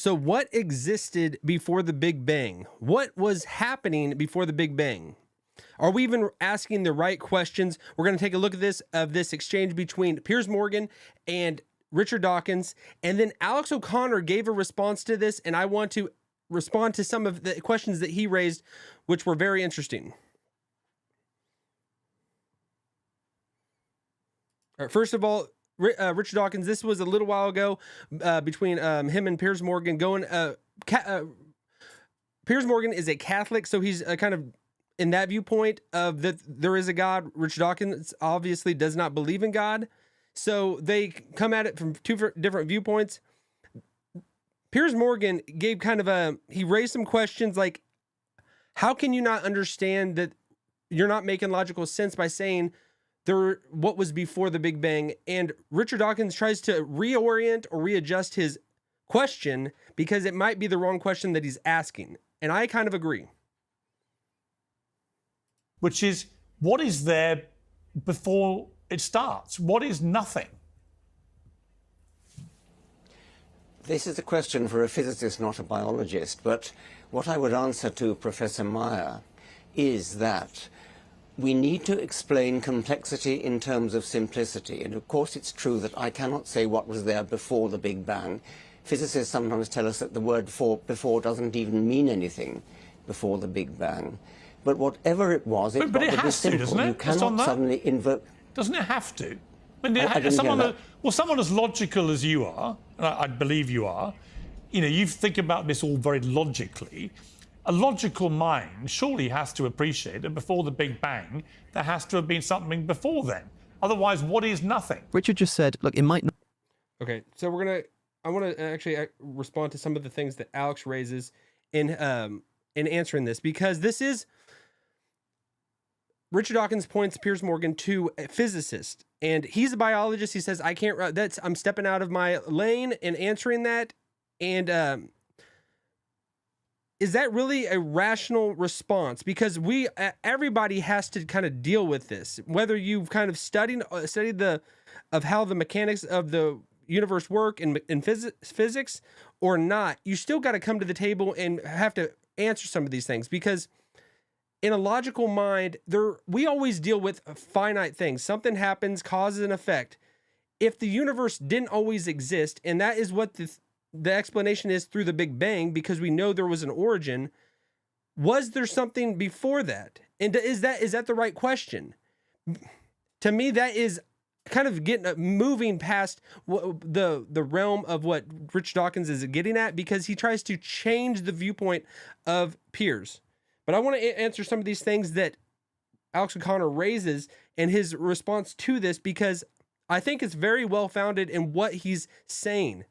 So what existed before the Big Bang? What was happening before the Big Bang? Are we even asking the right questions? We're going to take a look at this exchange between Piers Morgan and Richard Dawkins, and then Alex O'Connor gave a response to this, and I want to respond to some of the questions that he raised, which were very interesting. All right, first of all, Richard Dawkins, this was a little while ago between him and Piers Morgan going. Piers Morgan is a Catholic, so he's kind of in that viewpoint of that there is a God. Richard Dawkins obviously does not believe in God. So they come at it from two different viewpoints. Piers Morgan gave kind of he raised some questions like, how can you not understand that you're not making logical sense by saying what was before the Big Bang? And Richard Dawkins tries to reorient or readjust his question because it might be the wrong question that he's asking. And I kind of agree. Which is, what is there before it starts? What is nothing? This is a question for a physicist, not a biologist, but what I would answer to Professor Meyer is that we need to explain complexity in terms of simplicity. And of course it's true that I cannot say what was there before the Big Bang. Physicists sometimes tell us that the word before doesn't even mean anything before the Big Bang. But whatever it was, it but it got to be has simple. to, doesn't it? You cannot suddenly invoke... Doesn't it have to? I mean, someone as logical as you are, and I believe you are, you think about this all very logically. A logical mind surely has to appreciate that before the Big Bang, there has to have been something before then. Otherwise, what is nothing? Richard just said, look, it might not... Okay, so I want to actually respond to some of the things that Alex raises in answering this, because this is... Richard Dawkins points Piers Morgan to a physicist, and he's a biologist. He says, I'm stepping out of my lane and answering that. And is that really a rational response? Because everybody has to kind of deal with this, whether you've kind of studied how the mechanics of the universe work in physics or not. You still got to come to the table and have to answer some of these things, because in a logical mind, we always deal with finite things. Something happens, causes and effect. If the universe didn't always exist, and that is what the explanation is through the Big Bang, because we know there was an origin, was there something before that? And is that the right question? To me, that is kind of moving past the realm of what Rich Dawkins is getting at, because he tries to change the viewpoint of Piers. But I want to answer some of these things that Alex O'Connor raises and his response to this, because I think it's very well founded in what he's saying,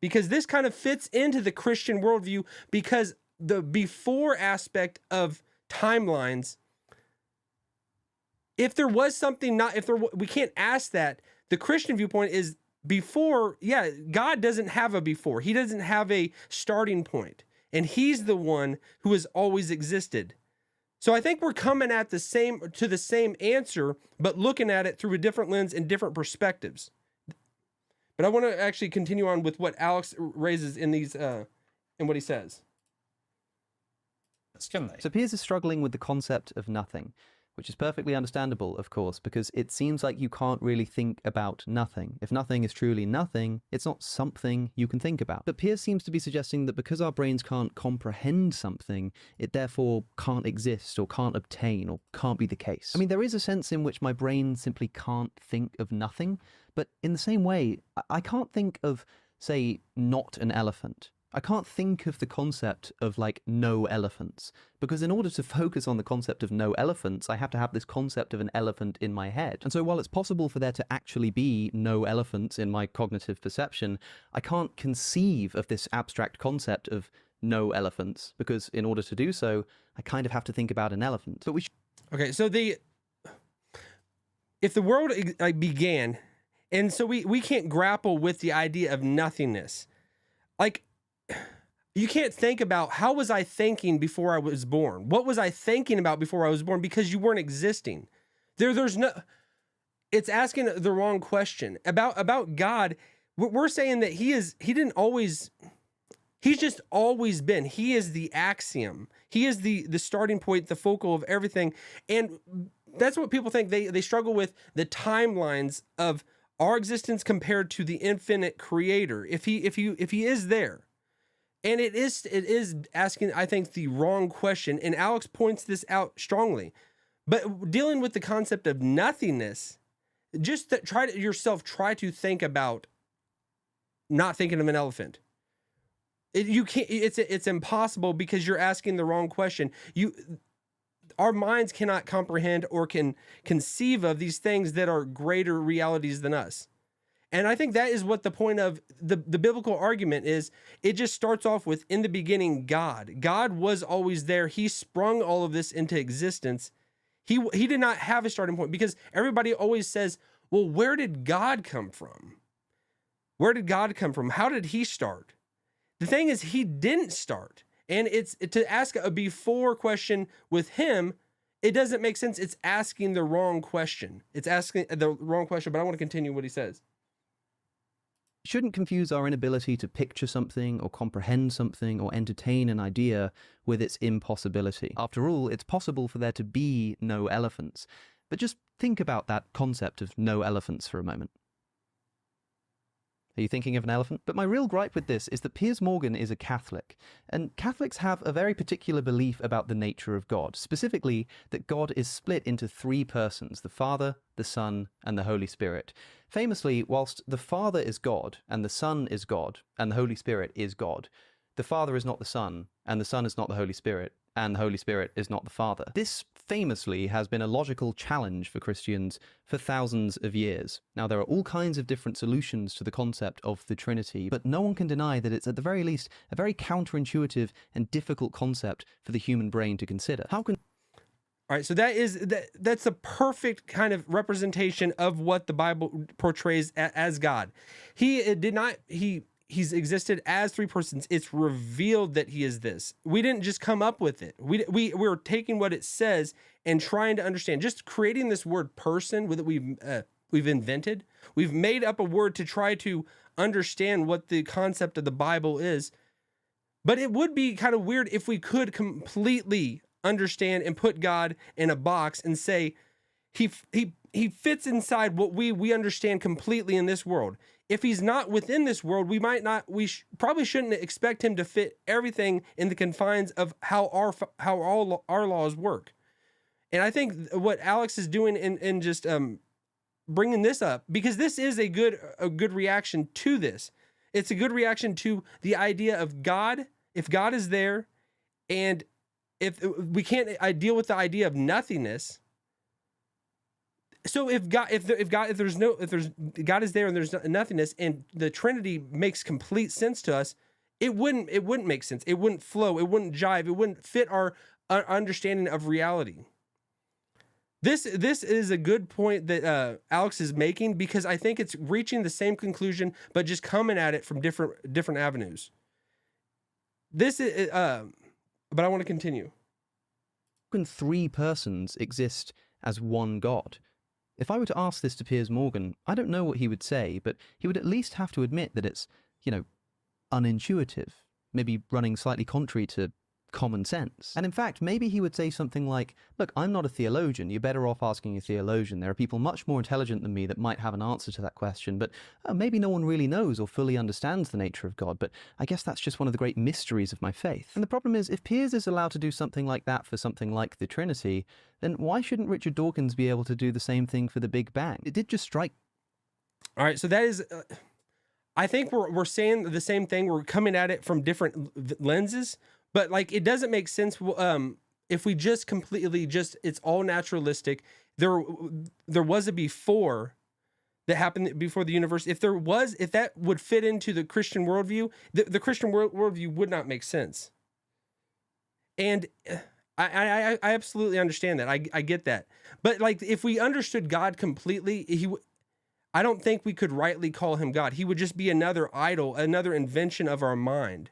because this kind of fits into the Christian worldview, because the before aspect of timelines, if there was something we can't ask that. The Christian viewpoint is before, God doesn't have a before. He doesn't have a starting point. And he's the one who has always existed. So I think we're coming at the same answer, but looking at it through a different lens and different perspectives. But I want to actually continue on with what Alex raises in these, in what he says. So Piers is struggling with the concept of nothing, which is perfectly understandable, of course, because it seems like you can't really think about nothing. If nothing is truly nothing, it's not something you can think about. But Piers seems to be suggesting that because our brains can't comprehend something, it therefore can't exist or can't obtain or can't be the case. I mean, there is a sense in which my brain simply can't think of nothing, but in the same way, I can't think of, say, not an elephant. I can't think of the concept of, like, no elephants, because in order to focus on the concept of no elephants, I have to have this concept of an elephant in my head. And so while it's possible for there to actually be no elephants in my cognitive perception, I can't conceive of this abstract concept of no elephants, because in order to do so, I kind of have to think about an elephant. But Okay, so if the world began, and so we can't grapple with the idea of nothingness, like, you can't think about, how was I thinking before I was born? What was I thinking about before I was born? Because you weren't existing. It's asking the wrong question about God. We're saying that he didn't always, He's just always been. He is the axiom. He is the starting point, the focal of everything. And that's what people think. They struggle with the timelines of our existence compared to the infinite creator. If he is there. And it is asking, I think, the wrong question. And Alex points this out strongly. But dealing with the concept of nothingness, just try to think about not thinking of an elephant. You can't. It's impossible because you're asking the wrong question. Our minds cannot comprehend or can conceive of these things that are greater realities than us. And I think that is what the point of the biblical argument is. It just starts off with, in the beginning, God. God was always there. He sprung all of this into existence. He did not have a starting point, because everybody always says, well, where did God come from? Where did God come from? How did he start? The thing is, he didn't start. And to ask a before question with him, it doesn't make sense. It's asking the wrong question. It's asking the wrong question, but I want to continue what he says. Shouldn't confuse our inability to picture something or comprehend something or entertain an idea with its impossibility. After all, it's possible for there to be no elephants. But just think about that concept of no elephants for a moment. Are you thinking of an elephant? But my real gripe with this is that Piers Morgan is a Catholic, and Catholics have a very particular belief about the nature of God, specifically that God is split into three persons: the Father, the Son, and the Holy Spirit. Famously, whilst the Father is God, and the Son is God, and the Holy Spirit is God, the Father is not the Son, and the Son is not the Holy Spirit, and the Holy Spirit is not the Father. This famously has been a logical challenge for Christians for thousands of years. Now, there are all kinds of different solutions to the concept of the Trinity, but no one can deny that it's at the very least a very counterintuitive and difficult concept for the human brain to consider. How can... All right, so that's a perfect kind of representation of what the Bible portrays as God. He's existed as three persons. It's revealed that he is this. We didn't just come up with it. We're taking what it says and trying to understand. Just creating this word person that we've invented. We've made up a word to try to understand what the concept of the Bible is. But it would be kind of weird if we could completely understand and put God in a box and say he fits inside what we understand completely in this world. If he's not within this world, we probably shouldn't expect him to fit everything in the confines of how all our laws work. And I think what Alex is doing in just bringing this up, because this is a good reaction to this. It's a good reaction to the idea of God. If God is there, and if we can't deal with the idea of nothingness. So if God is there and there's nothingness, and the Trinity makes complete sense to us, it wouldn't make sense. It wouldn't flow. It wouldn't jive. It wouldn't fit our understanding of reality. This is a good point that Alex is making, because I think it's reaching the same conclusion, but just coming at it from different avenues. This is, but I want to continue. How can three persons exist as one God? If I were to ask this to Piers Morgan, I don't know what he would say, but he would at least have to admit that it's, unintuitive, maybe running slightly contrary to common sense. And in fact, maybe he would say something like, look, I'm not a theologian, you're better off asking a theologian. There are people much more intelligent than me that might have an answer to that question, but maybe no one really knows or fully understands the nature of God, but I guess that's just one of the great mysteries of my faith. And the problem is, if Piers is allowed to do something like that for something like the Trinity, then why shouldn't Richard Dawkins be able to do the same thing for the Big Bang? It did just strike... All right, so that is... I think we're saying the same thing. We're coming at it from different lenses, but it doesn't make sense if we just completely it's all naturalistic. There was a before that happened before the universe. If that would fit into the Christian worldview, the Christian worldview would not make sense. And I absolutely understand that. I get that. But if we understood God completely, I don't think we could rightly call him God. He would just be another idol, another invention of our mind.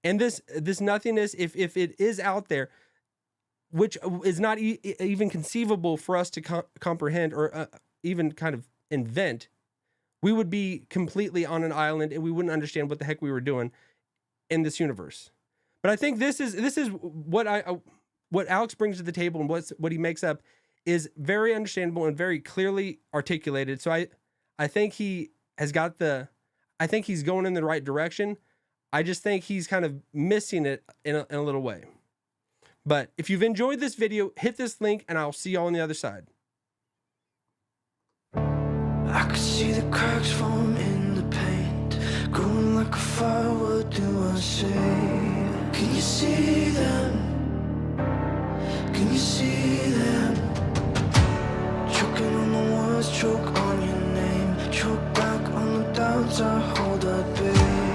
And this nothingness, if it is out there, which is not even conceivable for us to comprehend or even kind of invent, we would be completely on an island and we wouldn't understand what the heck we were doing. in this universe. But I think this is what what Alex brings to the table and what he makes up is very understandable and very clearly articulated. So I think he has got I think he's going in the right direction. I just think he's kind of missing it in a little way. But if you've enjoyed this video, hit this link and I'll see you all on the other side. I could see the cracks form in the paint, growing like a fire, what do I say? Can you see them? Can you see them? Choking on the words, choke on your name, choke back on the doubts I hold.